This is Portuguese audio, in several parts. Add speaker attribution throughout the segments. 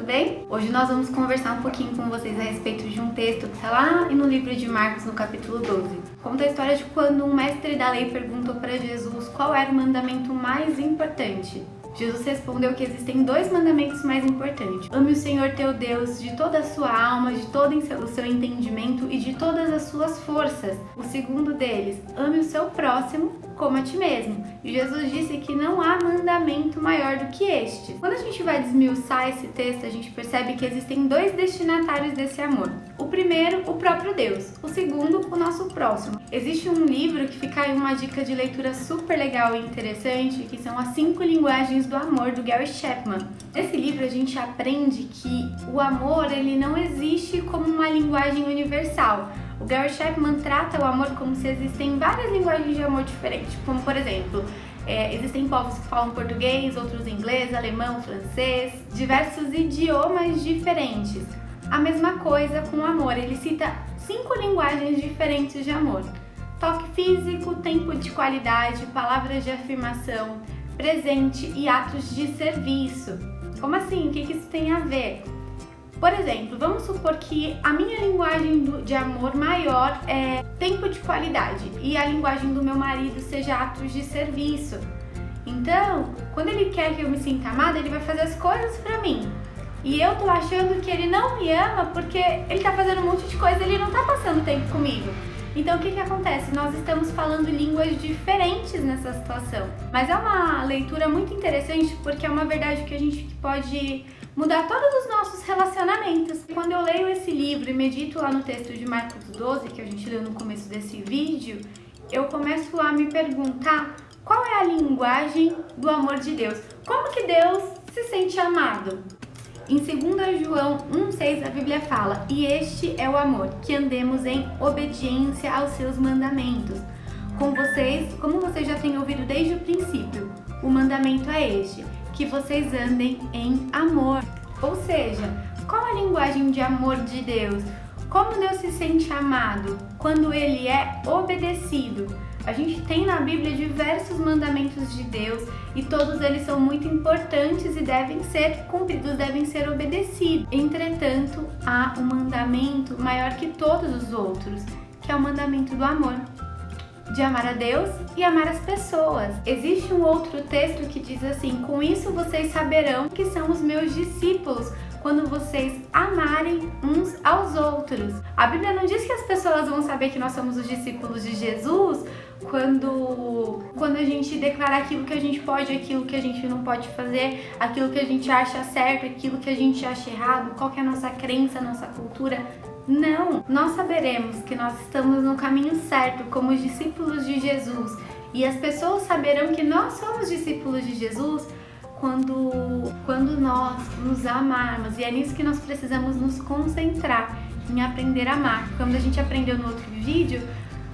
Speaker 1: bem? Hoje nós vamos conversar um pouquinho com vocês a respeito de um texto que está lá no livro de Marcos, no capítulo 12. Conta a história de quando um mestre da lei perguntou para Jesus qual era o mandamento mais importante. Jesus respondeu que existem dois mandamentos mais importantes. Ame o Senhor teu Deus de toda a sua alma, de todo o seu entendimento e de todas as suas forças. O segundo deles, ame o seu próximo como a ti mesmo. E Jesus disse que não há mandamento maior do que este. Quando a gente vai desmiuçar esse texto, a gente percebe que existem dois destinatários desse amor. O primeiro, o próprio Deus. O segundo, o nosso próximo. Existe um livro que fica aí uma dica de leitura super legal e interessante, que são as 5 linguagens do amor, do Gary Chapman. Nesse livro a gente aprende que o amor ele não existe como uma linguagem universal. O Gary Chapman trata o amor como se existem várias linguagens de amor diferentes, como por exemplo, existem povos que falam português, outros inglês, alemão, francês, diversos idiomas diferentes. A mesma coisa com o amor, ele cita 5 linguagens diferentes de amor: toque físico, tempo de qualidade, palavras de afirmação, presente e atos de serviço. Como assim? O que isso tem a ver? Por exemplo, vamos supor que a minha linguagem de amor maior é tempo de qualidade e a linguagem do meu marido seja atos de serviço. Então, quando ele quer que eu me sinta amada, ele vai fazer as coisas pra mim. E eu tô achando que ele não me ama porque ele tá fazendo um monte de coisa e ele não tá passando tempo comigo. Então o que acontece? Nós estamos falando línguas diferentes nessa situação. Mas é uma leitura muito interessante porque é uma verdade que a gente pode mudar todos os nossos relacionamentos. Quando eu leio esse livro e medito lá no texto de Marcos 12, que a gente leu no começo desse vídeo, eu começo a me perguntar qual é a linguagem do amor de Deus. Como que Deus se sente amado? Em 2 João 1,6 a Bíblia fala: e este é o amor, que andemos em obediência aos seus mandamentos. Como vocês já têm ouvido desde o princípio, o mandamento é este, que vocês andem em amor. Ou seja, qual a linguagem de amor de Deus? Como Deus se sente amado? Quando Ele é obedecido. A gente tem na Bíblia diversos mandamentos de Deus e todos eles são muito importantes e devem ser cumpridos, devem ser obedecidos. Entretanto, há um mandamento maior que todos os outros, que é o mandamento do amor, de amar a Deus e amar as pessoas. Existe um outro texto que diz assim: com isso vocês saberão que são os meus discípulos, quando vocês amarem uns aos outros. A Bíblia não diz que as pessoas vão saber que nós somos os discípulos de Jesus quando a gente declara aquilo que a gente pode, aquilo que a gente não pode fazer, aquilo que a gente acha certo, aquilo que a gente acha errado, qual que é a nossa crença, a nossa cultura. Não, nós saberemos que nós estamos no caminho certo como os discípulos de Jesus, e as pessoas saberão que nós somos discípulos de Jesus quando nós nos amarmos, e é nisso que nós precisamos nos concentrar, em aprender a amar. Como a gente aprendeu no outro vídeo,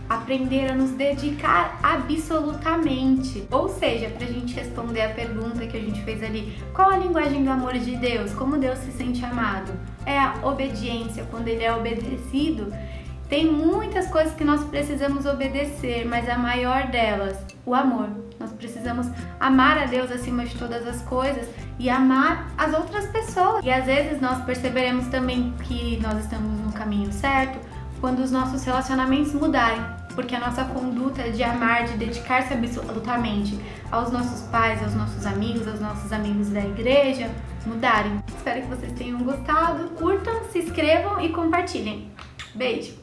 Speaker 1: aprender a nos dedicar absolutamente. Ou seja, pra gente responder a pergunta que a gente fez ali, qual a linguagem do amor de Deus? Como Deus se sente amado? É a obediência. Quando Ele é obedecido, tem muitas coisas que nós precisamos obedecer, mas a maior delas, o amor. Nós precisamos amar a Deus acima de todas as coisas e amar as outras pessoas. E às vezes nós perceberemos também que nós estamos no caminho certo quando os nossos relacionamentos mudarem, porque a nossa conduta de amar, de dedicar-se absolutamente aos nossos pais, aos nossos amigos da igreja, mudarem. Espero que vocês tenham gostado, curtam, se inscrevam e compartilhem. Beijo!